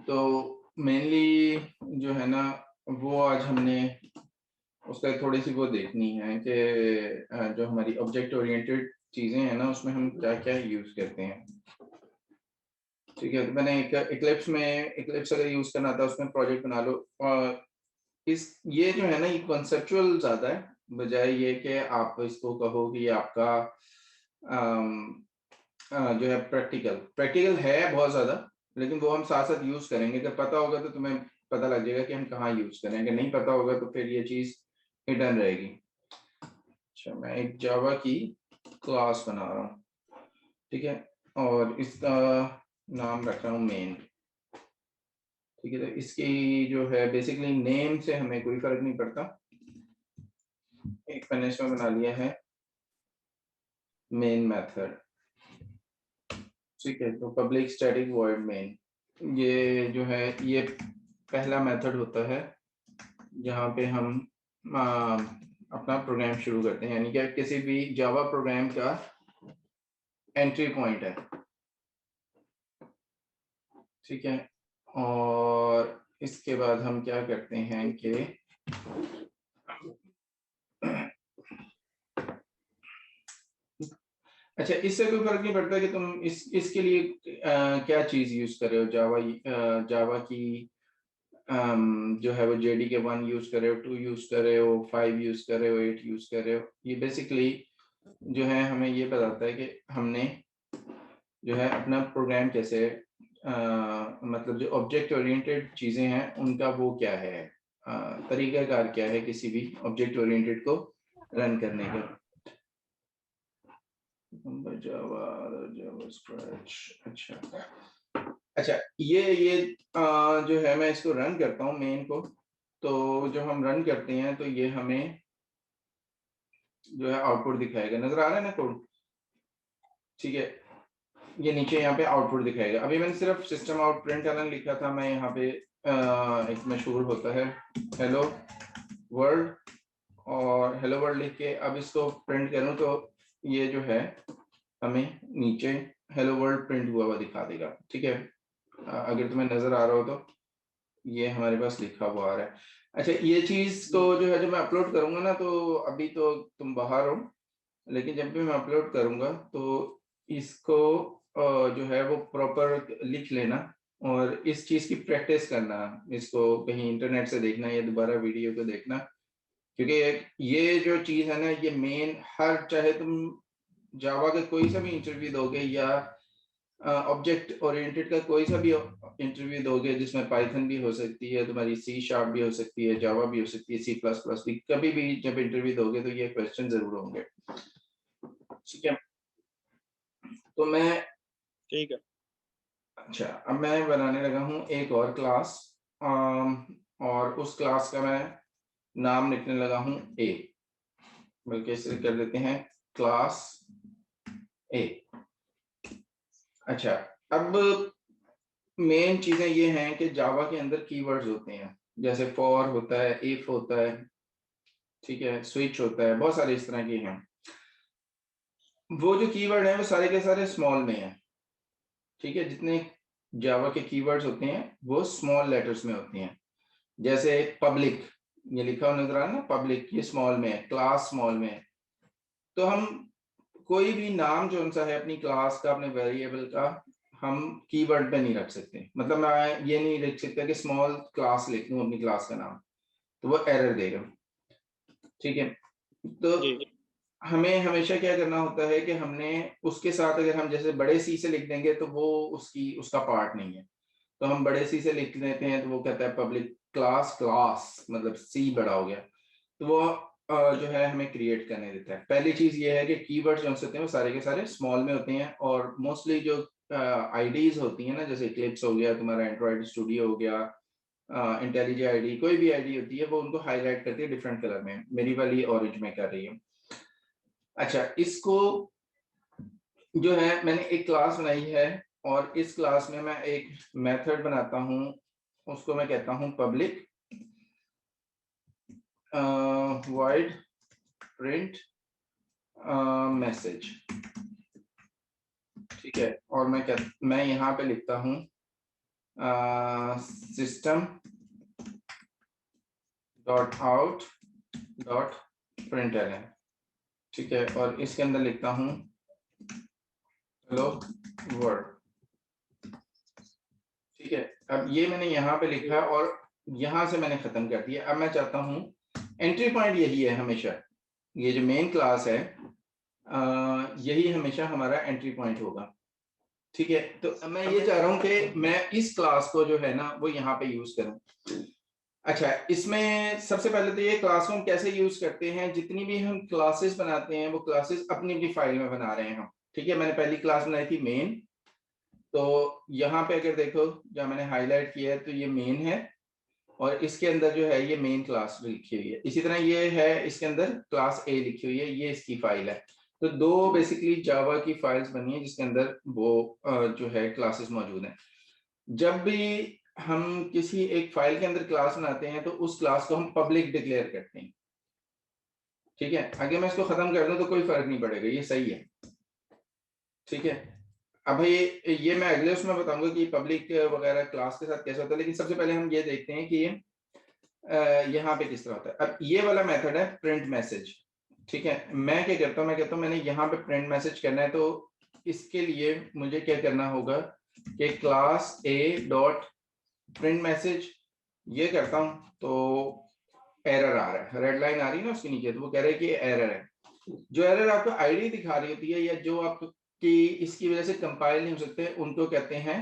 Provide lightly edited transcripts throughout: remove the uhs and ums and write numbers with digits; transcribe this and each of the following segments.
तो मेनली जो है ना, वो आज हमने उसका थोड़ी सी वो देखनी है कि जो हमारी ऑब्जेक्ट ओरिएंटेड चीजें हैं ना, उसमें हम क्या क्या यूज करते हैं। ठीक है, तो मैंने एक इक्लिप्स अगर यूज करना था उसमें प्रोजेक्ट बना लो। और इस ये जो है ना, ये कॉन्सेप्चुअल ज्यादा है, बजाय ये कि आप इसको कहो कि ये आपका जो है प्रैक्टिकल प्रैक्टिकल है बहुत ज्यादा। लेकिन वो हम साथ साथ यूज करेंगे, अगर पता होगा तो तुम्हें पता लग जाएगा कि हम कहाँ यूज करेंगे, नहीं पता होगा तो फिर ये चीज हिडन रहेगी। अच्छा, मैं एक जावा की क्लास बना रहा हूँ। ठीक है, और इसका नाम रख रहा हूँ मेन। ठीक है, तो इसकी जो है बेसिकली नेम से हमें कोई फर्क नहीं पड़ता। एक मैंने इसमें बना लिया है मेन मेथड। ठीक है, तो पब्लिक स्टैटिक वॉइड मेन, ये जो है ये पहला मेथड होता है जहाँ पे हम अपना प्रोग्राम शुरू करते हैं, यानी कि किसी भी जावा प्रोग्राम का एंट्री पॉइंट है। ठीक है, और इसके बाद हम क्या करते हैं कि अच्छा, इससे कोई फर्क नहीं पड़ता कि तुम इसके लिए क्या चीज यूज कर रहे हो। जावा की जो है वो जेडी के 1 यूज कर रहे हो, 2 यूज कर रहे हो, 5 यूज कर रहे हो, 8 यूज कर रहे हो। ये बेसिकली जो है हमें ये बताता है कि हमने जो है अपना प्रोग्राम कैसे मतलब जो ऑब्जेक्ट ओरिएंटेड चीजें हैं उनका वो क्या है, तरीकाकार क्या है किसी भी ऑब्जेक्ट ओरिएंटेड को रन करने का। जावा जावा स्क्रैच। अच्छा अच्छा, ये जो है मैं इसको रन करता हूँ मेन को। तो जब हम रन करते हैं तो ये हमें जो है आउटपुट दिखाएगा, नजर आ रहा है ना कोड। ठीक है, ये नीचे यहाँ पे आउटपुट दिखाएगा। अभी मैंने सिर्फ सिस्टम आउट प्रिंट एलन लिखा था। मैं यहाँ पे एक मशहूर होता है हेलो वर्ल्ड, और हेलो वर्ल्ड लिख के अब इसको प्रिंट करूँ तो ये जो है हमें नीचे हेलो वर्ल्ड प्रिंट हुआ हुआ दिखा देगा। ठीक है, अगर तुम्हें नजर आ रहा हो तो ये हमारे पास लिखा हुआ आ रहा है। अच्छा, ये चीज तो जो है जब मैं अपलोड करूंगा ना, तो अभी तो तुम बाहर हो, लेकिन जब भी मैं अपलोड करूंगा तो इसको जो है वो प्रॉपर लिख लेना, और इस चीज की प्रैक्टिस करना। इसको कहीं इंटरनेट से देखना या दोबारा वीडियो को देखना, क्योंकि ये जो चीज है ना, ये मेन हर, चाहे तुम जावा के कोई सा भी इंटरव्यू दोगे या ऑब्जेक्ट ओरिएंटेड का कोई सा भी इंटरव्यू दोगे, जिसमें पाइथन भी हो सकती है, तुम्हारी सी शार्प भी हो सकती है, जावा भी हो सकती है, सी प्लस प्लस भी, कभी भी जब इंटरव्यू दोगे तो ये क्वेश्चन जरूर होंगे। ठीक है, तो मैं ठीक है। अच्छा, अब मैं बनाने लगा हूँ एक और क्लास, और उस क्लास का मैं नाम लिखने लगा हूँ ए, बल्कि इसे कर देते हैं क्लास ए। अच्छा, अब मेन चीजें ये हैं कि जावा के अंदर कीवर्ड्स होते हैं, जैसे फॉर होता है, इफ होता है, ठीक है, स्विच होता है, बहुत सारे इस तरह के हैं। वो जो कीवर्ड है वो सारे के सारे स्मॉल में है। ठीक है, जितने जावा के कीवर्ड्स होते हैं वो स्मॉल लेटर्स में होते हैं। जैसे पब्लिक, ये लिखा हुआ नजर आ रहा है ना, पब्लिक, ये स्मॉल में है, क्लास स्मॉल में है। तो हम कोई भी नाम जो सा है अपनी क्लास का, अपने वेरिएबल का, हम कीवर्ड पे नहीं रख सकते। मतलब मैं ये नहीं लिख सकता कि स्मॉल क्लास लिख लूं अपनी क्लास का नाम, तो वो एरर देगा। ठीक है, तो जी। हमें हमेशा क्या करना होता है कि हमने उसके साथ, अगर हम जैसे बड़े सी से लिख देंगे तो वो उसका पार्ट नहीं है। तो हम बड़े सी से लिख देते हैं तो वो कहता है पब्लिक क्लास, क्लास मतलब सी बड़ा हो गया, तो वो जो है हमें क्रिएट करने देता है। पहली चीज ये है कि कीवर्ड्स जो होते हैं वो सारे के सारे स्मॉल में होते हैं, और मोस्टली जो आईडीज होती हैं ना, जैसे इक्लिप्स हो गया, तुम्हारा एंड्रॉइड स्टूडियो हो गया, इंटेलिजे आईडी, कोई भी आईडी होती है वो उनको हाईलाइट करती है डिफरेंट कलर में। मेरी वाली ऑरेंज में कर रही है। अच्छा, इसको जो है मैंने एक क्लास बनाई है, और इस क्लास में मैं एक मेथड बनाता हूँ, उसको मैं कहता हूँ पब्लिक वाइड प्रिंट मैसेज। ठीक है, और मैं यहाँ पे लिखता हूँ system dot out dot println, ठीक है, और इसके अंदर लिखता हूँ हेलो वर्ल्ड, ठीक है। अब ये मैंने यहाँ पे लिखा और यहाँ से मैंने खत्म कर दिया। अब मैं चाहता हूँ एंट्री पॉइंट यही है हमेशा, ये जो मेन क्लास है यही हमेशा हमारा एंट्री पॉइंट होगा, ठीक है। तो मैं ये चाह रहा हूँ कि मैं इस क्लास को जो है ना वो यहाँ पे यूज करूँ। अच्छा, इसमें सबसे पहले तो ये क्लास को हम कैसे यूज करते हैं, जितनी भी हम क्लासेस बनाते हैं वो क्लासेस अपनी अपनी फाइल में बना रहे हैं हम, ठीक है। मैंने पहली क्लास बनाई थी मेन, तो यहाँ पे अगर देखो जहाँ मैंने हाईलाइट किया है तो ये मेन है और इसके अंदर जो है ये मेन क्लास लिखी हुई है। इसी तरह ये है, इसके अंदर क्लास ए लिखी हुई है, ये इसकी फाइल है। तो दो बेसिकली जावा की फाइल्स बनी है जिसके अंदर वो जो है क्लासेस मौजूद हैं। जब भी हम किसी एक फाइल के अंदर क्लास बनाते हैं तो उस क्लास को हम पब्लिक डिक्लेयर करते हैं, ठीक है। अगर मैं इसको खत्म कर दूं तो कोई फर्क नहीं पड़ेगा, ये सही है, ठीक है। अब ये मैं अगले उसमें बताऊंगा कि पब्लिक वगैरह क्लास के साथ कैसे होता है, लेकिन सबसे पहले हम ये देखते हैं कि यहाँ पे किस तरह होता है। अब ये वाला मेथड है प्रिंट मैसेज, ठीक है। मैं क्या करता हूँ, मैं कहता हूँ मैंने यहाँ पे प्रिंट मैसेज करना है, तो इसके लिए मुझे क्या करना होगा कि class A dot print message ये करता हूँ तो एरर आ रहा है, रेड लाइन आ रही है ना उसके नीचे, तो वो कह रहे हैं कि एरर है। जो एरर आपको आईडी दिखा रही होती है या जो आपकी इसकी वजह से कंपाइल नहीं हो सकते उनको कहते हैं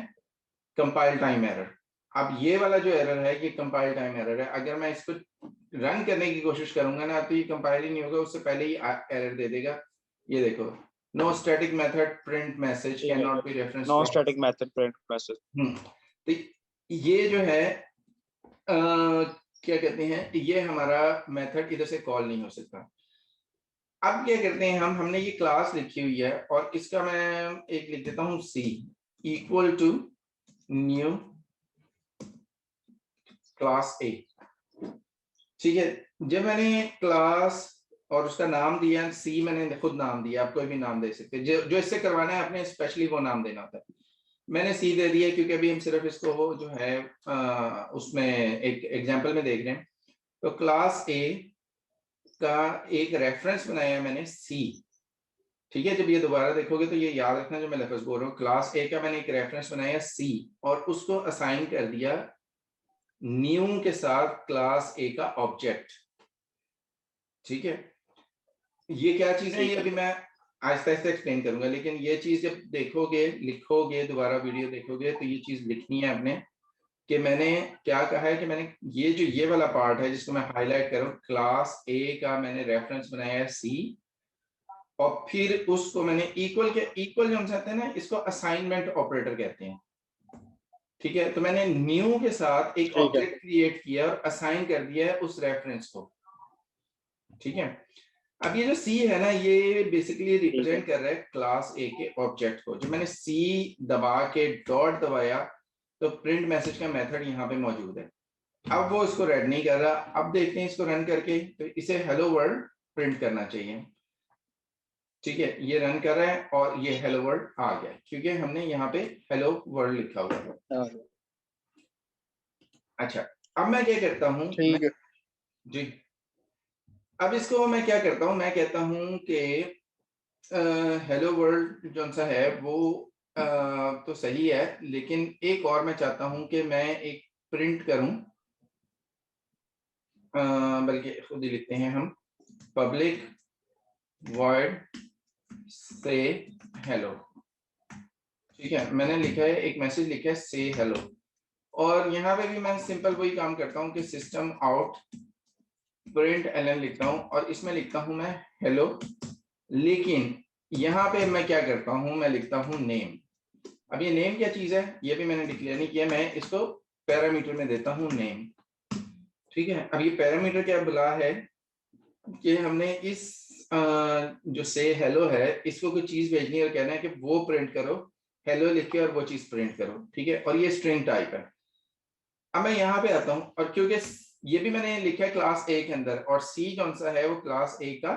कंपाइल टाइम एरर। अब ये वाला जो एरर है ये कंपाइल टाइम एरर है। अगर मैं इसको रन करने की कोशिश करूंगा ना तो ये कंपाइल ही नहीं होगा, उससे पहले ही एरर दे देगा। ये देखो, no static method print message can not be reference no static method print message. तो ये जो है क्या कहते हैं, ये हमारा मेथड इधर से कॉल नहीं हो सकता। अब क्या करते हैं हमने ये क्लास लिखी हुई है और इसका मैं एक लिख देता हूं C equal to new class A, ठीक है। जब मैंने क्लास और उसका नाम दिया सी, मैंने खुद नाम दिया, आप कोई भी नाम दे सकते हैं, जो इससे करवाना है आपने स्पेशली वो नाम देना होता है। मैंने सी दे दिया क्योंकि अभी हम सिर्फ इसको जो है उसमें एक एग्जांपल में देख रहे हैं। तो क्लास ए का एक रेफरेंस बनाया है मैंने सी, ठीक है। जब ये दोबारा देखोगे तो ये याद रखना जो मैं लफ्ज बोल रहा हूँ, क्लास ए का मैंने एक रेफरेंस बनाया सी और उसको असाइन कर दिया न्यू के साथ क्लास ए का ऑब्जेक्ट, ठीक है। ये क्या चीज है ये अभी मैं आहिस्ता आहिस्ता एक्सप्लेन करूंगा, लेकिन ये चीज जब देखोगे लिखोगे दोबारा वीडियो देखोगे तो ये चीज लिखनी है आपने कि मैंने क्या कहा है कि मैंने ये वाला पार्ट है जिसको मैं हाईलाइट करूं, क्लास ए का मैंने रेफरेंस बनाया है सी और फिर उसको मैंने इक्वल जो हम चाहते हैं ना इसको असाइनमेंट ऑपरेटर कहते हैं, ठीक है। तो मैंने न्यू के साथ एक ऑब्जेक्ट क्रिएट किया और असाइन कर दिया है उस रेफरेंस को, ठीक है। अब ये जो सी है ना ये बेसिकली रिप्रेजेंट कर रहा है क्लास ए के ऑब्जेक्ट को। जब मैंने सी दबा के डॉट दबाया तो प्रिंट मैसेज का मेथड यहाँ पे मौजूद है। अब वो इसको रेड नहीं कर रहा। अब देखते हैं इसको रन करके, तो इसे हेलो वर्ल्ड प्रिंट करना चाहिए, ठीक है। ये रन कर रहा है और ये हेलो वर्ल्ड आ गया क्योंकि हमने यहाँ पे हेलो वर्ल्ड लिखा हुआ है। अच्छा, अब मैं क्या करता हूँ जी, अब इसको मैं क्या करता हूँ, मैं कहता हूँ कि हेलो वर्ल्ड जो सा है वो तो सही है, लेकिन एक और मैं चाहता हूं कि मैं एक प्रिंट करूं, बल्कि खुद ही लिखते हैं हम पब्लिक वॉइड से हेलो, ठीक है। मैंने लिखा है एक मैसेज लिखा है से हेलो और यहाँ पे भी मैं सिंपल वही काम करता हूँ कि सिस्टम आउट प्रिंट एलन लिखता हूँ और इसमें लिखता हूँ मैं हेलो, लेकिन यहाँ पे मैं क्या करता हूँ मैं लिखता हूँ नेम। अब ये नेम क्या चीज है ये भी मैंने डिक्लेयर नहीं किया, मैं इसको पैरामीटर में देता हूं नेम, ठीक है। अब ये पैरामीटर क्या बुला है कि हमने इस जो से हेलो है इसको कोई चीज भेजनी है और कहना है कि वो प्रिंट करो हेलो लिख के और वो चीज प्रिंट करो, ठीक है। और ये स्ट्रिंग टाइप है। अब मैं यहाँ पे आता हूँ और क्योंकि ये भी मैंने लिखा है क्लास ए के अंदर और सी कौन सा है वो क्लास ए का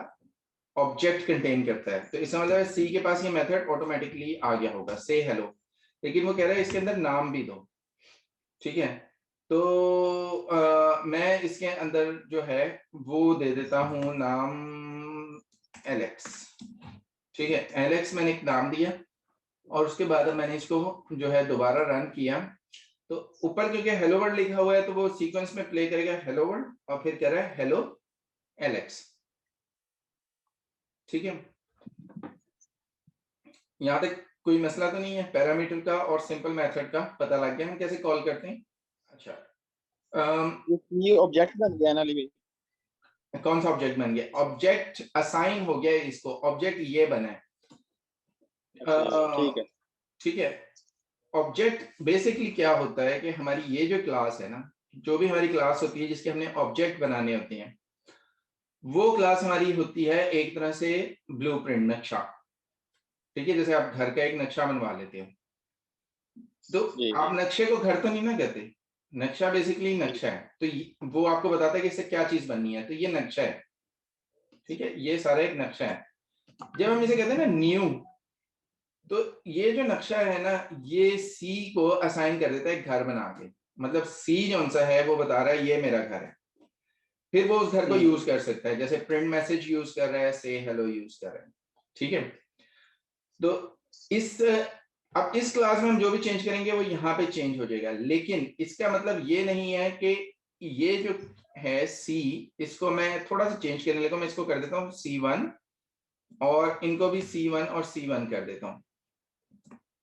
ऑब्जेक्ट कंटेन करता है, तो इसका मतलब सी के पास ये मेथड ऑटोमेटिकली आ गया होगा से हेलो, लेकिन वो कह रहा है इसके अंदर नाम भी दो। ठीक है, तो मैं इसके अंदर जो है वो दे देता हूँ नाम एलेक्स। ठीक है, एलेक्स मैंने एक नाम दिया और उसके बाद मैंने इसको जो है दोबारा रन किया, तो ऊपर क्योंकि हेलो वर्ल्ड लिखा हुआ है तो वो सीक्वेंस में प्ले करेगा हेलो वर्ल्ड और फिर कह रहा है हेलो एलेक्स। ठीक है, यहाँ तक कोई मसला तो नहीं है? पैरामीटर का और सिंपल मेथड का पता लग गया हम कैसे कॉल करते हैं। अच्छा, ये ऑब्जेक्ट बन गया ना अली कौन सा ऑब्जेक्ट बन गया? ऑब्जेक्ट असाइन हो गया इसको, ऑब्जेक्ट ये बना है। भाई? ठीक है। ठीक है, ऑब्जेक्ट बेसिकली क्या होता है कि हमारी ये जो क्लास है ना, जो भी हमारी क्लास होती है जिसके हमने ऑब्जेक्ट बनाने होते हैं, वो क्लास हमारी होती है एक तरह से ब्लूप्रिंट, नक्शा। ठीक है, जैसे आप घर का एक नक्शा बनवा लेते हो, तो जी आप जी नक्शे को घर तो नहीं ना कहते, नक्शा बेसिकली जी। नक्शा है, तो वो आपको बताता है कि इससे क्या चीज बननी है, तो ये नक्शा है। ठीक है, ये सारा एक नक्शा है। जब हम इसे कहते हैं ना न्यू, तो ये जो नक्शा है ना, ये सी को असाइन कर देता है घर बना के, मतलब सी जो सा है वो बता रहा है ये मेरा घर है, फिर वो उस घर को हम्म। यूज कर सकता है, जैसे प्रिंट मैसेज यूज कर रहा है, से हेलो यूज कर रहा है। ठीक है, तो इस अब इस क्लास में हम जो भी चेंज करेंगे वो यहाँ पे चेंज हो जाएगा, लेकिन इसका मतलब ये नहीं है कि ये जो है सी, इसको मैं थोड़ा सा चेंज करने लगा, मैं इसको कर देता हूँ C1 और इनको भी C1 और C1 कर देता हूँ।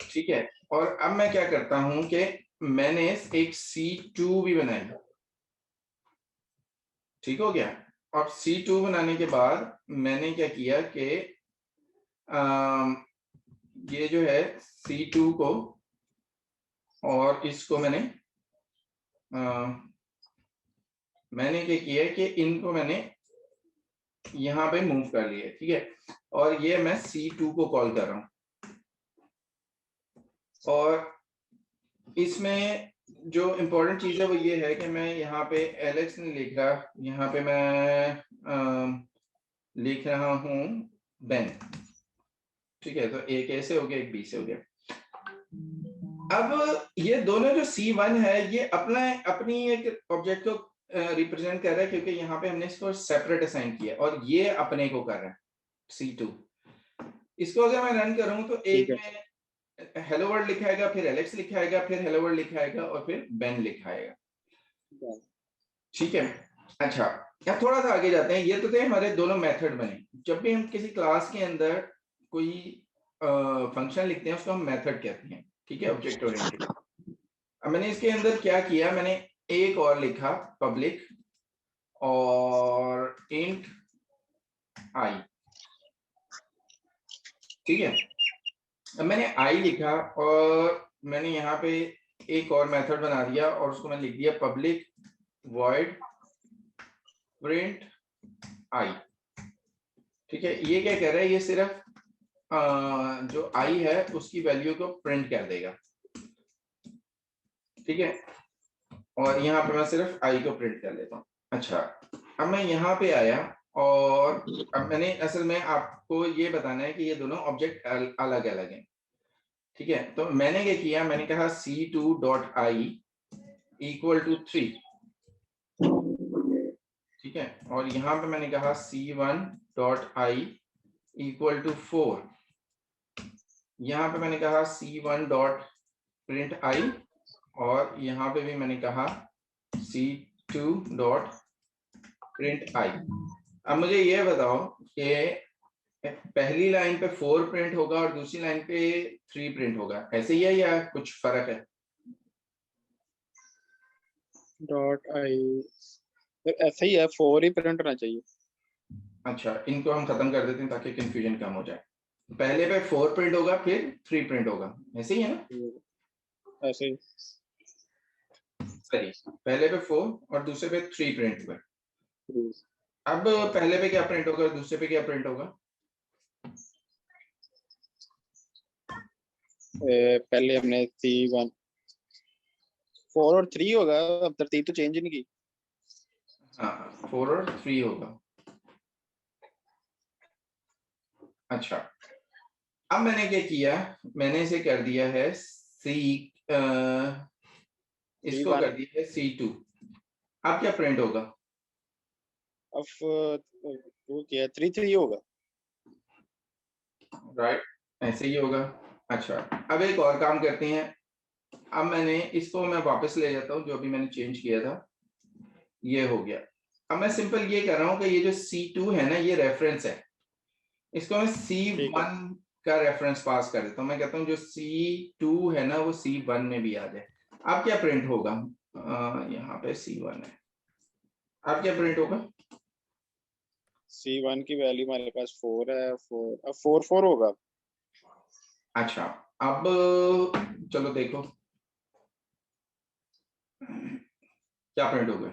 ठीक है, और अब मैं क्या करता हूं कि मैंने एक C2 भी बनाई। ठीक हो गया, अब C2 बनाने के बाद मैंने क्या किया कि ये जो है C2 को और इसको मैंने क्या किया कि इनको मैंने यहाँ पे मूव कर लिया। ठीक है, और ये मैं C2 को कॉल कर रहा हूँ, और इसमें जो इम्पोर्टेंट चीज है वो ये है कि मैं यहाँ पे एलेक्स नहीं लिख रहा, यहाँ पे मैं लिख रहा हूँ बेन। ठीक है, तो एक ए से हो गया, एक बी से हो गया। अब ये दोनों जो C1 है ये अपना अपनी एक ऑब्जेक्ट को रिप्रेजेंट कर रहा है, क्योंकि यहाँ पे हमने इसको सेपरेट असाइन किया, और ये अपने को कर रहा है C2। इसको अगर मैं रन करूं तो ठीक एक है। में हेलो वर्ल्ड लिखा आएगा, फिर एलेक्स लिखा आएगा, फिर हेलो वर्ल्ड लिखा आएगा, और फिर बेन लिखा आएगा। ठीक है, अच्छा, यहाँ थोड़ा सा आगे जाते हैं। ये तो थे हमारे दोनों मेथड बने। जब भी हम किसी क्लास के अंदर कोई फंक्शन लिखते हैं उसको हम मेथड कहते हैं। ठीक है, ऑब्जेक्ट ओरिएंटेड। अब मैंने इसके अंदर क्या किया, मैंने एक और लिखा पब्लिक और इंट आई। ठीक है, अब मैंने आई लिखा और मैंने यहाँ पे एक और मेथड बना दिया और उसको मैंने लिख दिया पब्लिक वॉइड प्रिंट आई। ठीक है, ये क्या कह रहा है, ये सिर्फ जो आई है उसकी वैल्यू को प्रिंट कर देगा। ठीक है, और यहाँ पे मैं सिर्फ आई को प्रिंट कर लेता हूँ। अच्छा, अब मैं यहाँ पे आया और अब मैंने असल में आपको ये बताना है कि ये दोनों ऑब्जेक्ट अलग अलग हैं। ठीक है, तो मैंने क्या किया, मैंने कहा C2.i इक्वल टू 3। ठीक है, और यहाँ पे मैंने कहा C1.i इक्वल टू 4। यहाँ पे मैंने कहा C1 डॉट प्रिंट आई, और यहाँ पे भी मैंने कहा C2 डॉट प्रिंट आई। अब मुझे ये बताओ कि पहली लाइन पे 4 प्रिंट होगा और दूसरी लाइन पे 3 प्रिंट होगा, ऐसे ही है या कुछ फर्क है? डॉट आई ऐसा ही है, 4 ही प्रिंट होना चाहिए। अच्छा, इनको हम खत्म कर देते हैं ताकि कंफ्यूजन कम हो जाए। पहले पे 4 प्रिंट होगा, फिर 3 प्रिंट होगा, ऐसे ही है ना? ऐसे ही। सही, पहले पे 4 और दूसरे पे 3 प्रिंट हुआ। हम्म। अब पहले पे क्या प्रिंट होगा, दूसरे पे क्या प्रिंट होगा? पहले हमने C1 4 और 3 होगा, अब तरतीब तो चेंज नहीं की। हाँ, 4 और 3 होगा। अच्छा, अब मैंने क्या किया, मैंने इसे कर दिया है सी इसको कर दिया C2। अब क्या प्रिंट होगा? अब वो क्या 3 होगा, राइट, ऐसे ही होगा। अच्छा, अब एक और काम करते हैं। अब मैंने इसको मैं वापस ले जाता हूँ, जो अभी मैंने चेंज किया था, ये हो गया। अब मैं सिंपल ये कर रहा हूँ कि ये जो C2 है ना, ये रेफरेंस है, इसको मैं ठीक है। C1 का रेफरेंस पास कर देता हूँ। मैं कहता हूँ जो C2 है ना वो C1 में भी आ जाए। अब क्या प्रिंट होगा? यहाँ पे C1 है, अब क्या प्रिंट होगा? C1 की वैल्यू हमारे पास 4 है, 4 अब 4 होगा। अच्छा, अब चलो देखो क्या प्रिंट होगा।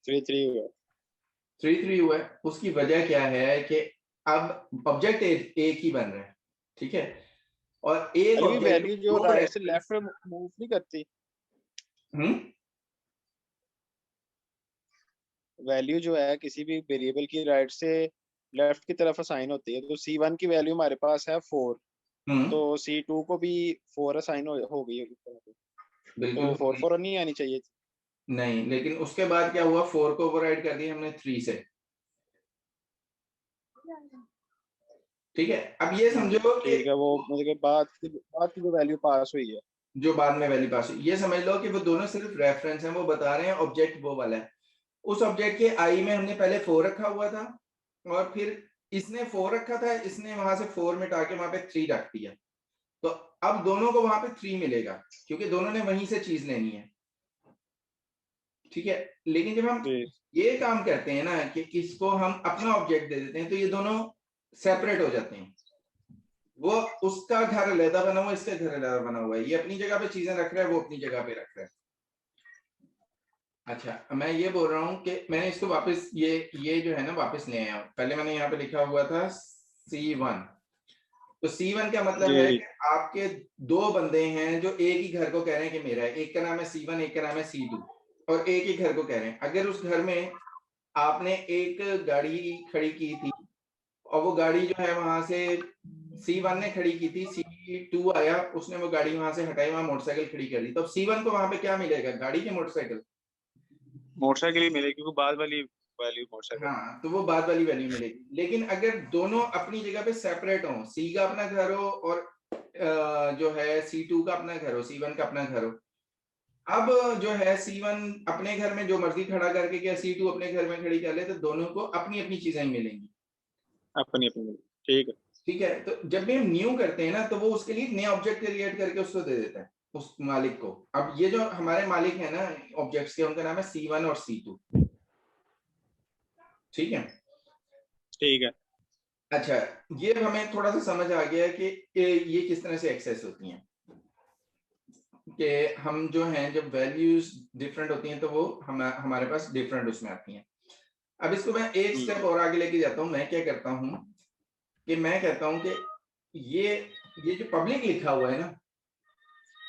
3 होगा। 3 हुआ है। उसकी वजह क्या है कि अब ऑब्जेक्ट एक ही बन रहा है, ठीक है, और एक अरे ऑब्जेक्ट वैल्यू जो दो राइट से रेफरेंस। लेफ्ट में मूव नहीं करती, हम्म, वैल्यू जो है किसी भी वेरिएबल की राइट से लेफ्ट की तरफ असाइन होती है। तो C1 की वैल्यू हमारे पास है 4, हम्म, तो C2 को भी 4 असाइन हो गई होगी। बिल्कुल तो हो 4 गई। 4 नहीं आनी चाहिए थी। नहीं, लेकिन उसके बाद क्या हुआ, 4 को ओवरराइड कर दिया हमने 3 से। ठीक है, अब ये समझो कि ठीक है, वो मतलब बाद की जो वैल्यू पास हुई है। जो बाद में वैल्यू पास हुई, ये समझ लो कि वो दोनों सिर्फ रेफरेंस हैं, वो बता रहे हैं ऑब्जेक्ट वो वाला है। उस ऑब्जेक्ट के आई में हमने पहले 4 रखा हुआ था, और फिर इसने 4 रखा था, इसने वहां से 4 मिटा के वहां पे 3 रख दिया। तो अब दोनों को वहां पे 3 मिलेगा, क्योंकि दोनों ने वहीं से चीज लेनी है। ठीक है, लेकिन जब हम ठीक। ये काम करते हैं ना कि इसको हम अपना ऑब्जेक्ट दे देते हैं, तो ये दोनों सेपरेट हो जाते हैं। वो उसका घर अलहदा बना हुआ है, इसका घर अलहदा बना हुआ है, ये अपनी जगह पे चीजें रख रहा है, वो अपनी जगह पे रख रहा है। अच्छा, मैं ये बोल रहा हूँ कि मैंने इसको वापस ये जो है ना वापस ले आया हूँ। पहले मैंने यहाँ पे लिखा हुआ था C1। तो C1 का मतलब है जी। कि आपके दो बंदे हैं जो एक ही घर को कह रहे हैं कि मेरा है। एक का नाम है C1, एक का नाम है C2, और एक ही घर को कह रहे हैं। अगर उस घर में आपने एक गाड़ी खड़ी की थी, और वो गाड़ी जो है वहां से C1 ने खड़ी की थी, C2 आया, उसने वो गाड़ी वहां से हटाई, वहां मोटरसाइकिल खड़ी कर दी, तो C1 को वहां पे क्या मिलेगा, गाड़ी की मोटरसाइकिल? मोटरसाइकिल ही मिलेगी क्योंकि बाद वाली वैल्यू मोटरसाइकिल। हाँ, तो वो बाद वाली वैल्यू मिलेगी। लेकिन अगर दोनों अपनी जगह पे सेपरेट हो, सी का अपना घर हो और जो है C2 का अपना घर हो, C1 का अपना घर हो, अब जो है C1 अपने घर में जो मर्जी खड़ा करके क्या C2 अपने घर में खड़ी कर ले, तो दोनों को अपनी अपनी चीजें ही मिलेंगी। अपनी अपनी मिलेगी। ठीक है। ठीक है, तो जब भी हम न्यू करते हैं ना, तो वो उसके लिए नया ऑब्जेक्ट क्रिएट करके उसको दे देता है, उस मालिक को। अब ये जो हमारे मालिक है ना ऑब्जेक्ट्स के, उनका नाम है C1 और C2। ठीक है। ठीक है। अच्छा, ये हमें थोड़ा सा समझ आ गया कि ये किस तरह से एक्सेस होती हैं, कि हम जो हैं जब वैल्यूज डिफरेंट होती हैं तो वो हमारे पास डिफरेंट उसमें आती हैं। अब इसको मैं एक स्टेप और आगे लेके जाता हूँ। मैं क्या करता हूँ कि मैं कहता हूँ कि ये ये जो पब्लिक लिखा हुआ है ना,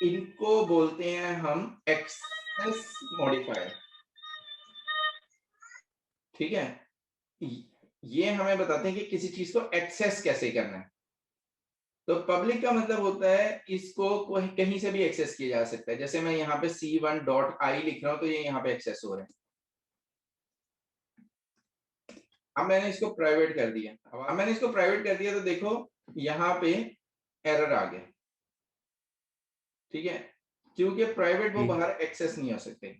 इनको बोलते हैं हम एक्सेस मॉडिफायर। ठीक है, ये हमें बताते हैं कि किसी चीज को एक्सेस कैसे करना है। तो पब्लिक का मतलब होता है इसको कहीं से भी एक्सेस किया जा सकता है। जैसे मैं यहाँ पे C1.I लिख रहा हूँ, तो ये यहाँ पे एक्सेस हो रहा है। अब मैंने इसको प्राइवेट कर दिया। अब मैंने इसको प्राइवेट कर दिया, तो देखो यहाँ पे एरर आ गया। ठीक है, क्योंकि प्राइवेट वो बाहर एक्सेस नहीं हो सकते।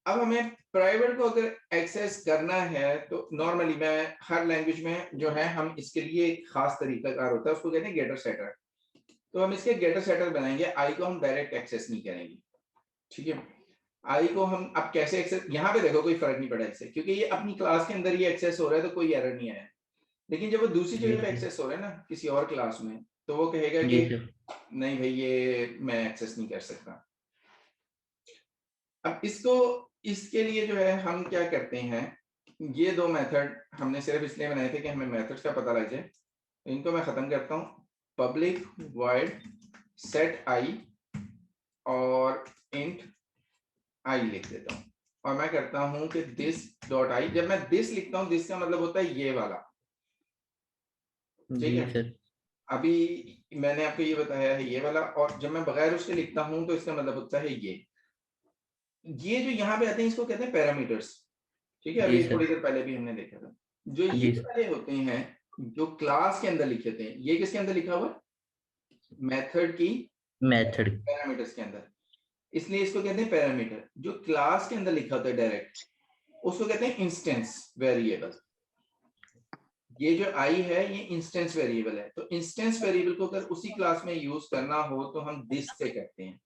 अब हमें प्राइवेट को अगर एक्सेस करना है, तो नॉर्मली मैं हर लैंग्वेज में जो है हम इसके लिए एक खास तरीकाकार होता है, उसको कहते हैं गेटर सेटर। तो हम इसके गेटर सेटर बनाएंगे, आई को हम डायरेक्ट एक्सेस नहीं करेंगे। ठीक है, आई को हम अब कैसे एक्सेस, यहाँ पे देखो कोई फर्क नहीं पड़ा इससे, क्योंकि ये अपनी क्लास के अंदर ये एक्सेस हो रहा है, तो कोई एरर नहीं आया। लेकिन जब वो दूसरी जगह पे एक्सेस हो रहा है ना किसी और क्लास में, तो वो कहेगा कि नहीं भाई ये मैं एक्सेस नहीं कर सकता। अब इसको, इसके लिए जो है हम क्या करते हैं, ये दो मेथड हमने सिर्फ इसलिए बनाए थे कि हमें मेथड्स का पता लग जाए। इनको मैं खत्म करता हूँ। पब्लिक वॉइड सेट आई और इंट आई लिख देता हूँ, और मैं करता हूँ कि दिस डॉट आई। जब मैं दिस लिखता हूँ, दिस का मतलब होता है ये वाला। ठीक है, अभी मैंने आपको ये बताया है ये वाला, और जब मैं बगैर उसके लिखता हूं तो इसका मतलब होता है ये जो यहाँ पे आते हैं इसको कहते हैं पैरामीटर्स। ठीक है, जी अभी सर। थोड़ी देर पहले भी हमने देखा था। जो ये जी सर। वाले होते हैं जो क्लास के अंदर लिखे थे, ये किसके अंदर लिखा हुआ है? मेथड की मेथड। पैरामीटर्स के अंदर, इसलिए इसको कहते हैं पैरामीटर। जो क्लास के अंदर लिखा होता है डायरेक्ट, उसको कहते हैं इंस्टेंस वेरिएबल। ये जो आई है ये इंस्टेंस वेरिएबल है। तो इंस्टेंस वेरिएबल को अगर उसी क्लास में यूज करना हो तो हम दिस से करते हैं।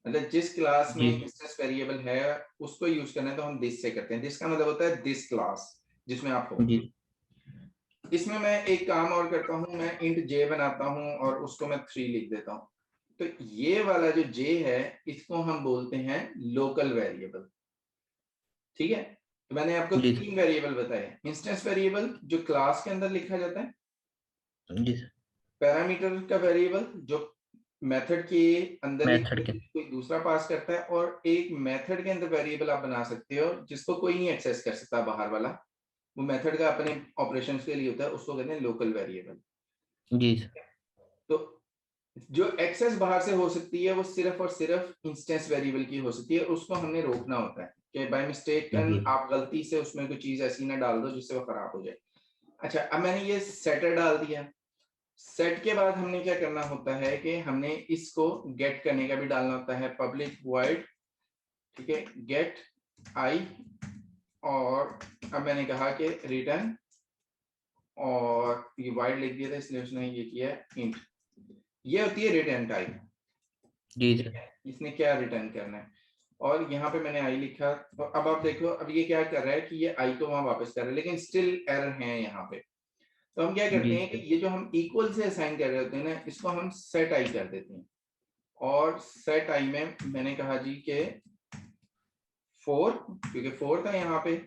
मतलब जिस क्लास में जी इंस्टेंस वेरिएबल है उसको यूज करना है तो हम दिस से करते हैं। दिस का मतलब होता है दिस क्लास जिसमें आप हो। जी इसमें मैं एक काम और करता हूं, मैं इंट जे बनाता हूं और उसको मैं 3 लिख देता हूं। तो ये वाला जो जे है इसको हम बोलते हैं लोकल वेरिएबल। ठीक है, तो मैंने आपको जी 3 वेरिएबल बताए। इंस्टेंस वेरिएबल जो क्लास के अंदर लिखा जाता है, जी सर। पैरामीटर का वेरिएबल जो मेथड के अंदर ही मेथड के। कोई दूसरा पास करता है, और एक मेथड के अंदर वेरिएबल आप बना सकते हो जिसको कोई नहीं एक्सेस कर सकता बाहर वाला, वो मेथड का अपने ऑपरेशंस के लिए होता है, उसको कहते हैं लोकल वेरिएबल। जी सर। तो जो एक्सेस बाहर से हो सकती है वो सिर्फ और सिर्फ इंस्टेंस वेरिएबल की हो सकती है, उसको हमने रोकना होता है कि बाय मिस्टेक जी आप गलती से उसमें कोई चीज ऐसी ना डाल दो जिससे वो खराब हो जाए। अच्छा, अब मैंने ये सेटर डाल दिया। सेट के बाद हमने क्या करना होता है कि हमने इसको गेट करने का भी डालना होता है, पब्लिक वॉइड। ठीक है, गेट आई, और अब मैंने कहा कि रिटर्न, और ये वाइड लिख दिया था इसलिए उसने ये किया इंट। ये होती है रिटर्न टाइप। जी ठीक सर। है, इसने क्या रिटर्न करना है, और यहाँ पे मैंने आई लिखा। तो अब आप देखो अब ये क्या कर रहा है कि ये आई को वहां वापस कर रहा है, लेकिन स्टिल एरर है यहाँ पे। तो हम क्या करते जी हैं कि सर। ये जो हम इक्वल से असाइन कर रहे होते हैं ना, इसको हम सेट आई कर देते हैं। और सेट आई में मैंने कहा जी के 4, क्योंकि 4 था यहाँ पे,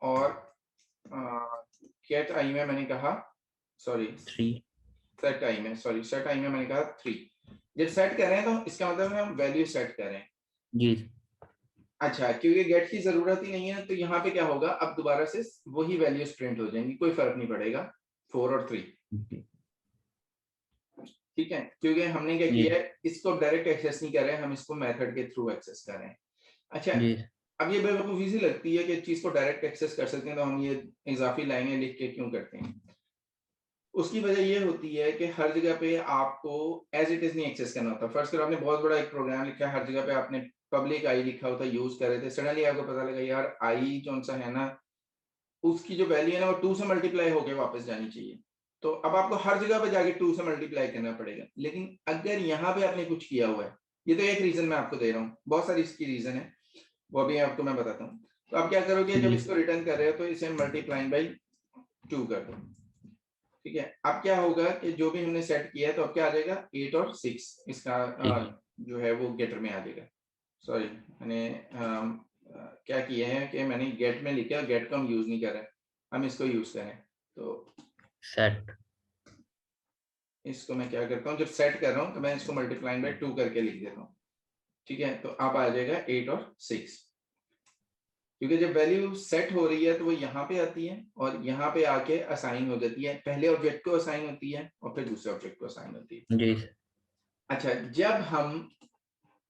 और गेट आई में मैंने कहा, सॉरी 3। सेट आई में, सॉरी सेट आई में मैंने कहा 3। जब सेट कर रहे हैं तो इसका मतलब है हम वैल्यू सेट कर रहे हैं। जी सर। अच्छा, क्योंकि गेट की जरूरत ही नहीं है तो यहाँ पे क्या होगा, अब दोबारा से वही वैल्यूज प्रिंट हो जाएंगी, कोई फर्क नहीं पड़ेगा 4 और 3। जी ठीक है, क्योंकि हमने क्या जी किया है, इसको डायरेक्ट एक्सेस नहीं कर रहे हैं, हम इसको मेथड के थ्रू एक्सेस कर रहे हैं। अच्छा, जी अब ये बेवकूफी सी लगती है कि चीज को डायरेक्ट एक्सेस कर सकते हैं तो हम ये इजाफी लाइनें लिख के क्यों करते हैं। उसकी वजह ये होती है कि हर जगह पे आपको एज इट इज नहीं एक्सेस करना होता। फर्स्ट करो आपने बहुत बड़ा एक प्रोग्राम लिखा है, हर जगह पे आपने पब्लिक आई लिखा होता है, यूज कर रहे थे, सडनली आपको पता लगा यार आई जो सा है ना, उसकी जो वैल्यू है ना वो 2 से मल्टीप्लाई होके वापस जानी चाहिए। तो अब आपको हर जगह पे जाके 2 से मल्टीप्लाई करना पड़ेगा। लेकिन अगर यहाँ पे आपने कुछ किया हुआ है, ये तो एक रीजन मैं आपको दे रहा हूँ, बहुत सारी इसकी रीजन है, वो भी आपको मैं बताता हूँ। तो आप क्या करोगे, जब जी इसको रिटर्न कर रहे हो तो इसे मल्टीप्लाइंग बाई 2 कर दो। ठीक है, अब क्या होगा कि जो भी हमने सेट किया है तो अब क्या आ जाएगा, 8 और 6 इसका जो है वो गेटर में आ जाएगा। सॉरी, मैंने क्या किया है कि मैंने गेट में लिखा, गेट को हम यूज नहीं कर रहे, हम इसको यूज करें। तो सेट। इसको मैं क्या करता हूँ, जब सेट कर रहा हूँ तो मैं इसको मल्टीप्लाइंग बाय 2 करके लिख देता हूँ। ठीक है, तो अब आ जाएगा 8 और 6, क्योंकि जब वैल्यू सेट हो रही है तो वो यहाँ पे आती है और यहाँ पे आके असाइन हो जाती है। पहले ऑब्जेक्ट को असाइन होती है और फिर दूसरे ऑब्जेक्ट को असाइन होती है। जी सर। अच्छा, जब हम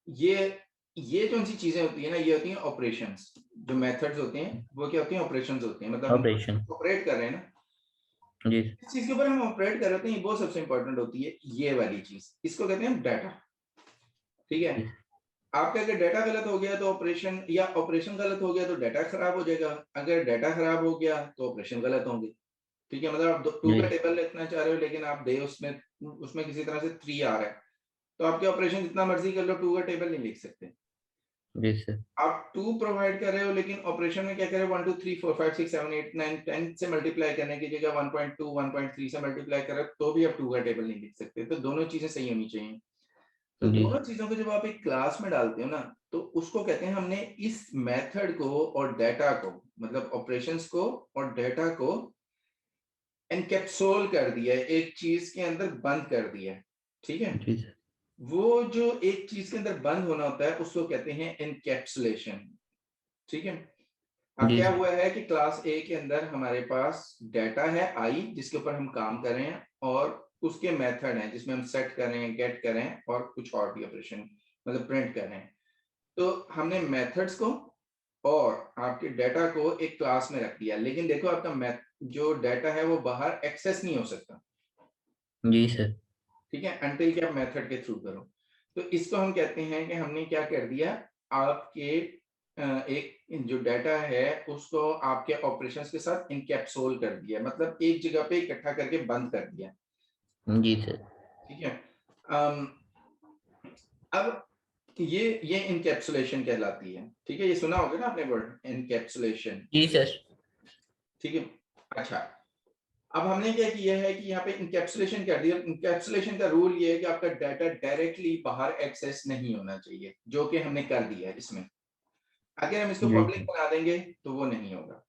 ये जो सी चीजें होती है ना, ये होती हैं ऑपरेशंस। जो मेथड्स होते हैं वो क्या होती हैं, ऑपरेशंस होते हैं। मतलब हम ऑपरेशन। ऑपरेट कर रहे हैं ना, जी इस चीज के ऊपर हम ऑपरेट कर रहे हैं, ये बहुत सबसे इंपॉर्टेंट होती है ये वाली चीज, इसको कहते हैं डाटा। ठीक है, जी आपका अगर डाटा गलत हो गया तो ऑपरेशन, या ऑपरेशन गलत हो गया तो डाटा खराब हो जाएगा। अगर डाटा खराब हो गया तो ऑपरेशन गलत होंगे। ठीक है, मतलब आप 2 जी का टेबल लिखना चाह रहे हो लेकिन आप दे उसमें उसमें किसी तरह से 3 आ रहा है, तो आपके ऑपरेशन जितना मर्जी कर लो 2 का टेबल नहीं लिख सकते। जी सर। आप 2 प्रोवाइड कर रहे हो लेकिन ऑपरेशन में क्या कर रहे हो, 1 2 3 4 5 6 7 8 9 10 से मल्टीप्लाई करने की जगह 1.2 1.3 से मल्टीप्लाई कर रहे हो तो भी आप 2 का टेबल नहीं लिख सकते। तो दोनों चीजें सही होनी चाहिए। तो जी दोनों चीजों को जब आप एक क्लास में डालते हो ना, तो उसको कहते हैं हमने इस मेथड को और डाटा को, मतलब ऑपरेशंस को और डाटा को एनकैप्सुल कर दिया है, एक चीज के अंदर बंद कर दिया है। ठीक है, जी सर। वो जो एक चीज के अंदर बंद होना होता है उसको कहते हैं एनकैप्सुलेशन। ठीक है, अब जी क्या सर। हुआ है कि क्लास ए के अंदर हमारे पास डाटा है आई जिसके ऊपर हम काम कर रहे हैं, और उसके मेथड हैं जिसमें हम सेट कर रहे हैं, गेट कर रहे हैं और कुछ और भी ऑपरेशन मतलब प्रिंट कर रहे हैं। तो हमने मेथड्स को और आपके डाटा को एक क्लास में रख दिया, लेकिन देखो आपका जो डाटा है वो बाहर एक्सेस नहीं हो सकता। जी सर। ठीक है, अनटिल कि आप मेथड के थ्रू करो। तो इसको हम कहते हैं कि हमने क्या कर दिया, आपके एक जो डाटा है उसको आपके ऑपरेशंस के साथ इनकैप्सूल कर दिया, मतलब एक जगह पे इकट्ठा करके बंद कर दिया। जी सर। ठीक है, अब ये इनकैप्सुलेशन कहलाती है। ठीक है, ये सुना होगा ना आपने वर्ड इनकैप्सुलेशन। जी सर। ठीक है, अच्छा अब हमने क्या किया है कि यहाँ पे इनकैप्सुलेशन कर दिया। इनकैप्सुलेशन का रूल ये है कि आपका डाटा डायरेक्टली बाहर एक्सेस नहीं होना चाहिए, जो कि हमने कर दिया है इसमें। अगर हम इसको जी पब्लिक सर। बना देंगे तो वो नहीं होगा।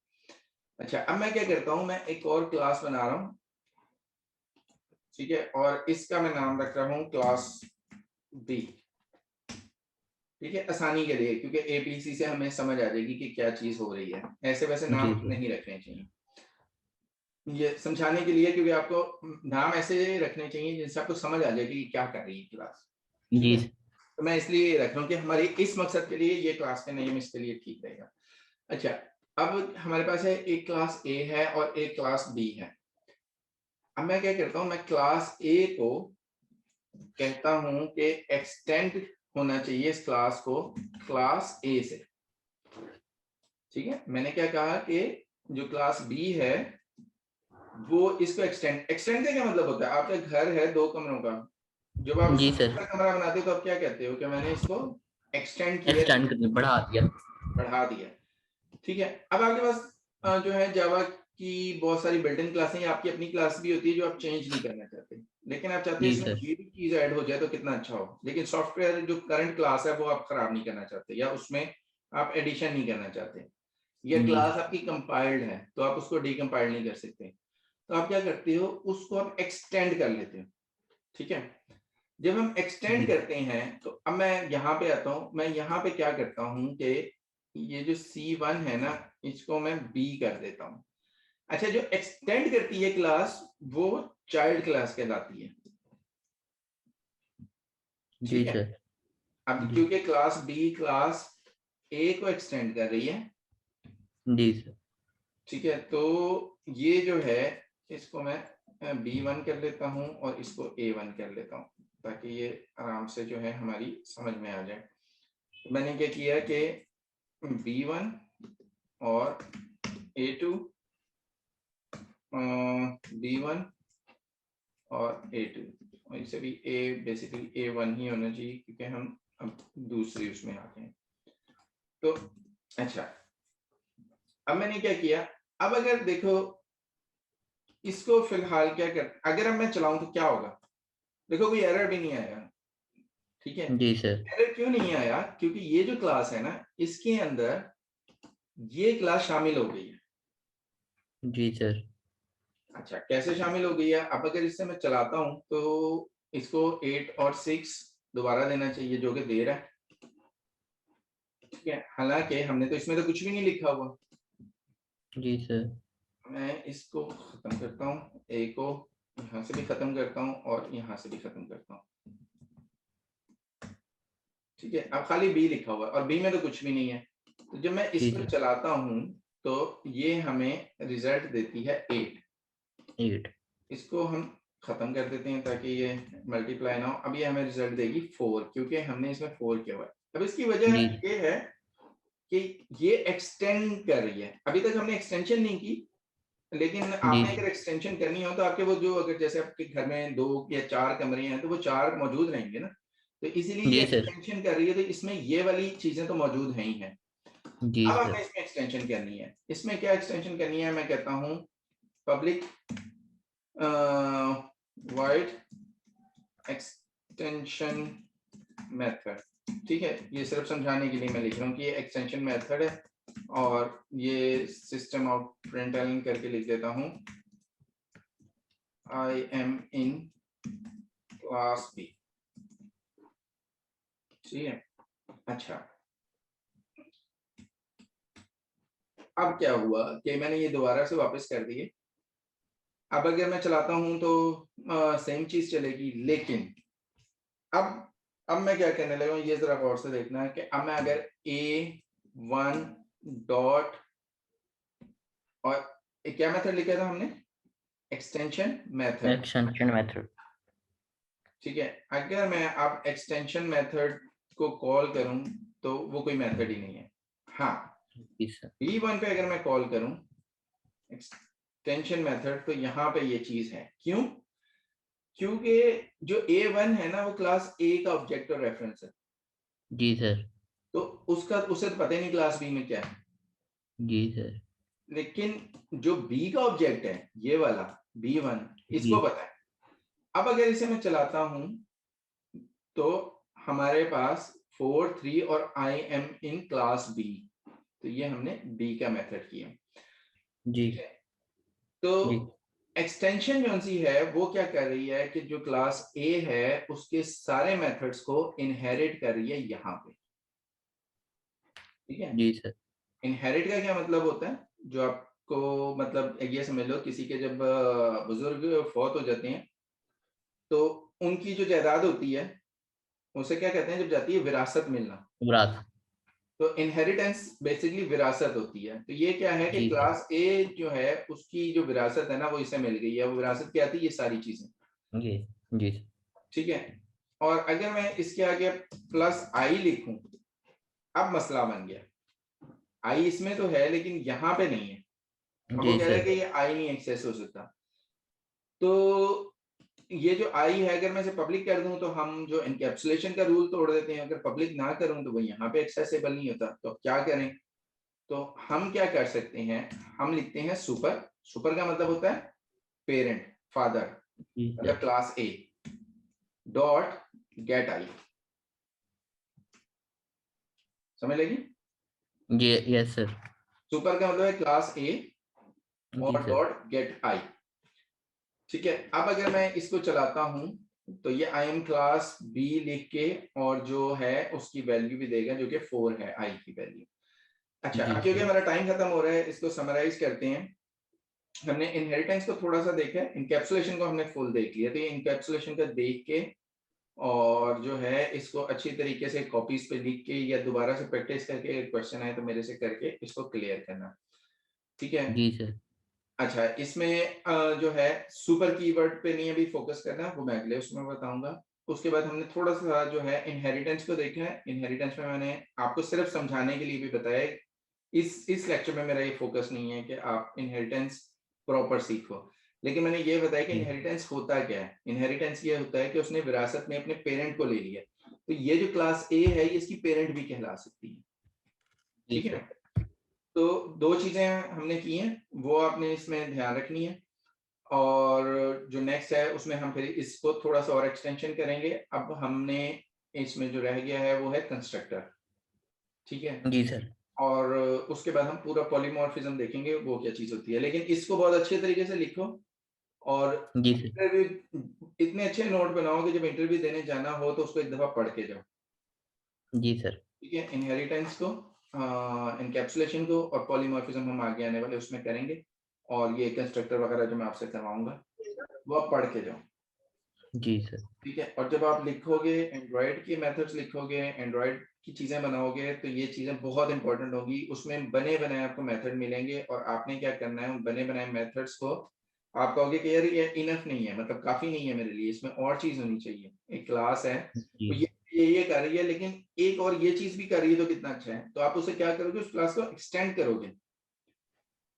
अच्छा, अब मैं क्या करता हूँ, मैं एक और क्लास बना रहा हूँ। ठीक है, और इसका मैं नाम रख रहा हूँ क्लास बी। ठीक है, आसानी के लिए, क्योंकि एबीसी से हमें समझ आ जाएगी कि क्या चीज हो रही है। ऐसे वैसे जी नाम सर। नहीं रखने चाहिए, ये समझाने के लिए, क्योंकि आपको नाम ऐसे रखने चाहिए जिनसे आपको समझ आ जाए कि क्या कर रही है क्लास। ठीक जी है, सर। तो मैं इसलिए रख रहा हूँ कि हमारे इस मकसद के लिए ये क्लास का नेम इसके लिए ठीक रहेगा। अच्छा, अब हमारे पास है एक क्लास ए है और एक क्लास बी है। अब मैं क्या करता हूँ, मैं क्लास ए को कहता हूँ कि एक्सटेंड होना चाहिए इस क्लास को क्लास ए से। ठीक है, मैंने क्या कहा कि जो क्लास बी है वो इसको एक्सटेंड का क्या मतलब होता है, आपका घर है 2 कमरों का, जब आप जी इसको सर। तीसरा कमरा बनाते हो तो आप क्या कहते हो कि मैंने इसको एक्सटेंड किया, एक्सटेंड करके बढ़ा दिया। बढ़ा दिया। ठीक है, अब आपके पास जो है जावा की बहुत सारी बिल्ट-इन क्लासें हैं, आपकी अपनी क्लास भी होती है जो आप चेंज नहीं करना चाहते, लेकिन आप चाहते हैं जी इसमें सर। ये भी चीज ऐड हो जाए तो कितना अच्छा हो। लेकिन सॉफ्टवेयर जो करंट क्लास है वो आप खराब नहीं करना चाहते, या उसमें आप एडिशन नहीं करना चाहते, या जी क्लास सर। आपकी कंपाइल्ड है तो आप उसको डीकंपाइल नहीं कर सकते, तो आप क्या करते हो, उसको आप एक्सटेंड कर लेते हो। ठीक है, जब हम एक्सटेंड जी करते हैं तो अब मैं यहाँ पे आता हूँ, मैं यहाँ पे क्या करता हूँ कि ये जो C1 है ना, इसको मैं B कर देता हूँ। अच्छा, जो एक्सटेंड करती है क्लास वो चाइल्ड क्लास कहलाती है। जी ठीक है, सर। अब जी क्योंकि क्लास B क्लास A को एक्सटेंड कर रही है। जी सर। ठीक है, तो ये जो है इसको मैं B1 कर लेता हूँ और इसको A1 कर लेता हूँ, ताकि ये आराम से जो है हमारी समझ में आ जाए। मैंने क्या किया कि B1 और A2, B1 और A2, और इसे भी बेसिकली A1 ही होना चाहिए क्योंकि हम अब दूसरी उसमें आते हैं। तो अच्छा, अब मैंने क्या किया, अब अगर देखो इसको फिलहाल क्या कर, अगर अब मैं चलाऊं तो क्या होगा, देखो कोई एरर भी नहीं आएगा। ठीक है, जी सर। एरर क्यों नहीं आया, क्योंकि ये जो क्लास है ना इसके अंदर ये क्लास शामिल हो गई है। जी सर। अच्छा, कैसे शामिल हो गई है, अब अगर इससे मैं चलाता हूं तो इसको 8 और 6 दोबारा देना चाहिए, जो कि दे रहा है। ठीक है, हालांकि हमने तो इसमें तो कुछ भी नहीं लिखा हुआ। जी सर। मैं इसको खत्म करता हूँ, ए को यहाँ से भी खत्म करता हूँ और यहाँ से भी खत्म करता हूँ। ठीक है, अब खाली बी लिखा हुआ है और बी में तो कुछ भी नहीं है। तो जब मैं जी इसको सर। चलाता हूँ तो ये हमें रिजल्ट देती है 8। 8। इसको हम खत्म कर देते हैं ताकि ये मल्टीप्लाई ना हो। अब ये हमें रिजल्ट देगी 4, क्योंकि हमने इसमें 4 किया हुआ है। अब इसकी वजह जी ये है कि ये एक्सटेंड कर रही है। अभी तक हमने एक्सटेंशन नहीं की, लेकिन जी आपने अगर एक्सटेंशन करनी हो तो आपके वो जो, अगर जैसे आपके घर में 2 या 4 कमरे हैं तो वो 4 मौजूद रहेंगे ना, तो इसीलिए ये जी सर। एक्सटेंशन कर रही है, तो इसमें ये वाली चीजें तो मौजूद हैं ही हैं। जी अब सर। हमने इसमें एक्सटेंशन करनी है, इसमें क्या एक्सटेंशन करनी है, मैं कहता हूँ पब्लिक वाइड एक्सटेंशन मेथड। ठीक है, ये सिर्फ समझाने के लिए मैं लिख रहा हूँ कि ये एक्सटेंशन मेथड है, और ये सिस्टम ऑफ प्रिंटलन करके लिख देता हूँ I am in class B। ठीक है, अच्छा अब क्या हुआ कि मैंने ये दोबारा से वापस कर दिए। अब अगर मैं चलाता हूं तो सेम चीज चलेगी, लेकिन अब मैं क्या कहने लगा हूं, ये जरा गौर से देखना है कि अब मैं अगर A1 डॉट और क्या मेथड लिखा था हमने, एक्सटेंशन मेथड, एक्सटेंशन मेथड। ठीक है। अगर मैं अब एक्सटेंशन मेथड को कॉल करूं तो वो कोई मेथड ही नहीं है। हाँ, जी सर। B1 पे अगर मैं कॉल करूं एक्सटेंशन मेथड तो यहाँ पे ये चीज है। क्यों? क्योंकि जो A1 है ना वो क्लास A का ऑब्जेक्ट और रेफरेंस है, जी सर। तो उसका उसे तो पता ही नहीं क्लास B में क्या है। जी सर। लेकिन जो B का ऑब्जेक्ट है ये वाला B1, जी इसको पता है। अब अगर इसे मैं चलाता हूं तो हमारे पास 4 3 और I am in class B, तो ये हमने B का मेथड किया। जी ठीक है, तो जी एक्सटेंशन जो सी है वो क्या कर रही है कि जो क्लास A है उसके सारे मेथड्स को इनहेरिट कर रही है यहाँ पे। ठीक है, जी सर। इनहेरिट का क्या मतलब होता है, जो आपको मतलब ये समझ लो किसी के जब बुजुर्ग फौत हो जाते हैं तो उनकी जो जायदाद होती है उसे क्या कहते हैं, जब जाती है विरासत मिलना, विरासत। तो इनहेरिटेंस बेसिकली विरासत होती है। तो ये क्या है कि जी सर। क्लास ए जो है उसकी जो विरासत है ना वो इसे मिल गई है। वो विरासत क्या थी, ये सारी चीजें। जी जी सर। ठीक है, और अगर मैं इसके आगे प्लस आई लिखूं, अब मसला बन गया। आई इसमें तो है लेकिन यहाँ पे नहीं है। अब वो जी कह रहा है सर। कि ये आई नहीं एक्सेस हो सकता। तो ये जो आई है अगर मैं इसे पब्लिक कर दूं तो हम जो एनकैप्सुलेशन का रूल तोड़ देते हैं। अगर पब्लिक ना करूं तो वो यहाँ पे एक्सेसिबल नहीं होता। तो अब क्या करें? तो हम क्या कर सकते हैं, हम लिखते हैं सुपर। सुपर का मतलब होता है पेरेंट, फादर, जी मतलब sir. Class A dot get I. समझ लगी? जी यस सर। सुपर का मतलब है क्लास ए जी और सर। डॉट गेट आई। ठीक है, अब अगर मैं इसको चलाता हूं तो ये आई एम क्लास बी लिख के और जो है उसकी वैल्यू भी देगा जो कि 4 है आई की वैल्यू। अच्छा, जी अब क्योंकि सर। हमारा टाइम खत्म हो रहा है इसको समराइज करते हैं। हमने इनहेरिटेंस को थोड़ा सा देखा है, इनकैप्सुलेशन को हमने फुल देख लिया। तो ये इनकैप्सुलेशन का देख के और जो है इसको अच्छी तरीके से कॉपीज पे लिख के या दोबारा से प्रैक्टिस करके क्वेश्चन आए तो मेरे से करके इसको क्लियर करना। ठीक है। जी सर। अच्छा, इसमें जो है सुपर कीवर्ड पे नहीं अभी फोकस करना, वो मैं अगले उसमें बताऊंगा। उसके बाद हमने थोड़ा सा जो है इनहेरिटेंस को देखना है। इनहेरिटेंस में मैंने आपको सिर्फ समझाने के लिए भी बताया। इस लेक्चर में मेरा ये फोकस नहीं है कि आप इनहेरिटेंस प्रॉपर सीखो, लेकिन मैंने ये बताया कि जी इनहेरिटेंस होता क्या है। इनहेरिटेंस ये होता है कि उसने विरासत में अपने पेरेंट को ले लिया। तो ये जो क्लास ए है ये इसकी पेरेंट भी कहला सकती है। जी ठीक है, सर। तो दो चीजें हमने की हैं वो आपने इसमें ध्यान रखनी है। और जो नेक्स्ट है उसमें हम फिर इसको थोड़ा सा और एक्सटेंशन करेंगे। अब हमने इसमें जो रह गया है वो है कंस्ट्रक्टर। ठीक है, जी सर। और उसके बाद हम पूरा पॉलीमॉर्फिज्म देखेंगे वो क्या चीज होती है। लेकिन इसको बहुत अच्छे तरीके से लिखो और जी सर। इंटरव्यू इतने अच्छे नोट बनाओ कि जब इंटरव्यू देने जाना हो तो उसको एक दफा पढ़ के जाओ। जी सर। ठीक है, इनहेरिटेंस को, इनकैप्सुलेशन को और पॉलीमॉर्फिज्म हम आगे आने वाले उसमें करेंगे। और ये कंस्ट्रक्टर वगैरह जो मैं आपसे करवाऊंगा वो आप पढ़ के जाओ। जी सर। ठीक है, और जब आप लिखोगे एंड्रॉयड की मेथड्स लिखोगे, एंड्रॉयड की चीजें बनाओगे तो ये चीजें बहुत इंपॉर्टेंट होगी। उसमें बने बनाए आपको मेथड मिलेंगे और आपने क्या करना है उन बने बनाए मेथड्स को आप कहोगे कि यार ये इनफ नहीं है, मतलब काफी नहीं है मेरे लिए, इसमें और चीज होनी चाहिए। एक क्लास है जी तो ये कर रही है लेकिन एक और ये चीज भी कर रही है तो कितना अच्छा है। तो आप उसे क्या करोगे, उस क्लास को एक्सटेंड करोगे।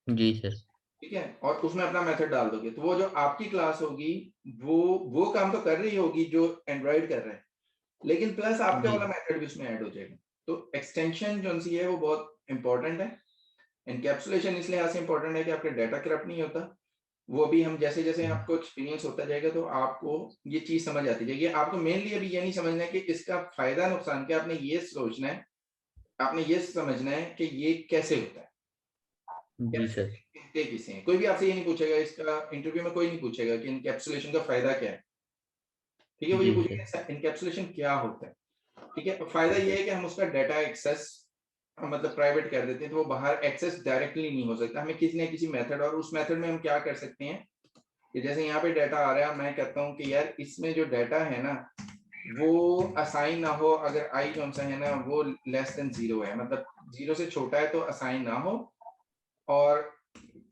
जी सर। ठीक है, और उसमें अपना मेथड डाल दोगे तो वो जो आपकी क्लास होगी वो काम तो कर रही होगी जो एंड्रॉइड कर रहा है, लेकिन प्लस आपका जी वाला मेथड भी उसमें ऐड हो जाएगा। तो एक्सटेंशन जो सी है वो बहुत इंपॉर्टेंट है। एनकैप्सुलेशन इस लिहाज से इंपॉर्टेंट है कि आपका डाटा करप्ट नहीं होता। वो भी हम जैसे जैसे आपको एक्सपीरियंस होता जाएगा तो आपको ये चीज समझ आती जाएगी। आपको मेनली अभी ये नहीं समझना है कि इसका फायदा नुकसान क्या, आपने ये सोचना है, आपने ये समझना है कि ये कैसे होता है, जी कैसे सर। कहते किसे हैं। कोई भी आपसे ये नहीं पूछेगा, इसका इंटरव्यू में कोई नहीं पूछेगा कि इनकैप्सुलेशन का फायदा क्या है। ठीक है, वो ये जी सर। पूछेगा इनकैप्सुलेशन क्या होता है। ठीक है, फायदा ये है कि हम उसका डाटा एक्सेस मतलब प्राइवेट कर देते हैं तो वो बाहर एक्सेस डायरेक्टली नहीं हो सकता। हमें किसी न किसी मेथड, और उस मेथड में हम क्या कर सकते हैं कि जैसे यहाँ पे डाटा आ रहा है, मैं कहता हूँ कि यार इसमें जो डाटा है ना वो असाइन ना हो, अगर आई जो सा है ना वो लेस देन 0 है, मतलब 0 से छोटा है तो असाइन ना हो, और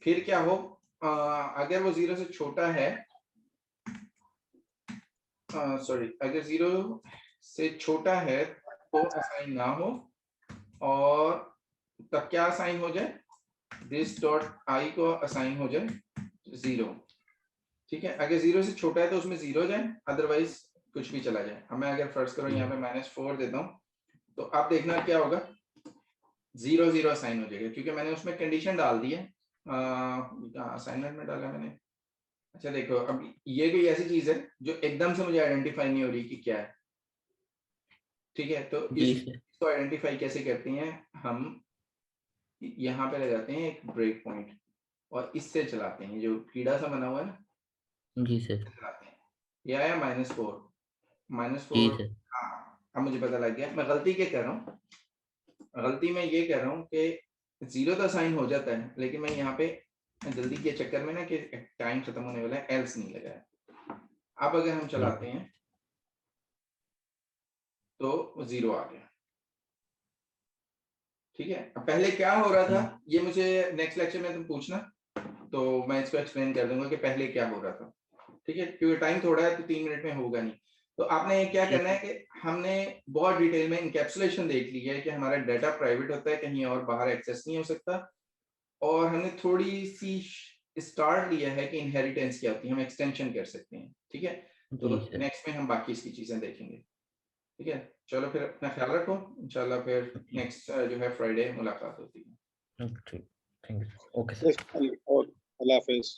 फिर क्या हो, अगर वो 0 से छोटा है, सॉरी, अगर 0 से छोटा है तो असाइन ना हो, और तब क्या असाइन हो जाए, दिस डॉट आई को असाइन हो जाए 0, ठीक है। अगर 0 से छोटा है तो उसमें 0 जाए, अदरवाइज कुछ भी चला जाए। अब मैं अगर फर्ज करो यहाँ पे -4 देता हूँ, तो अब देखना क्या होगा, 0 0 असाइन हो जाएगा, क्योंकि मैंने उसमें कंडीशन डाल दी है, असाइनमेंट में डाला मैंने। अच्छा देखो, अब ये कोई ऐसी चीज है जो एकदम से मुझे आइडेंटिफाई नहीं हो रही कि क्या है, ठीक है। तो जी सर। इसको आइडेंटिफाई कैसे करते हैं हम, यहाँ पे लगाते हैं एक ब्रेक पॉइंट और इससे चलाते हैं, जो कीड़ा सा बना हुआ है ना, जी सर। चलाते हैं। ये आया -4, जी -4, सर। हाँ अब मुझे पता लग गया। मैं गलती क्या कर रहा हूँ, गलती मैं ये कह रहा हूँ कि 0 तो साइन हो जाता है, लेकिन मैं यहाँ पे जल्दी के चक्कर में ना कि टाइम खत्म होने वाला है, एल्स नहीं लगाया। अब अगर हम चलाते हैं तो 0 आ गया, ठीक है। अब पहले क्या हो रहा था ये मुझे नेक्स्ट लेक्चर में तुम पूछना, तो मैं इसको एक्सप्लेन कर दूंगा कि पहले क्या हो रहा था, ठीक है, क्योंकि टाइम थोड़ा है तो 3 मिनट में होगा नहीं। तो आपने क्या करना है कि हमने बहुत डिटेल में इनकैप्सुलेशन देख ली है कि हमारा डाटा प्राइवेट होता है, कहीं और बाहर एक्सेस नहीं हो सकता, और हमने थोड़ी सी स्टार्ट लिया है कि इनहेरिटेंस क्या होती है, हम एक्सटेंशन कर सकते हैं, ठीक है। तो जी सर। नेक्स्ट में हम बाकी इसकी चीजें देखेंगे, ठीक है। चलो फिर अपना ख्याल रखो, इंशाल्लाह फिर नेक्स्ट जो है फ्राइडे मुलाकात होती है। ठीक, thank you. Okay sir. Allah Hafiz.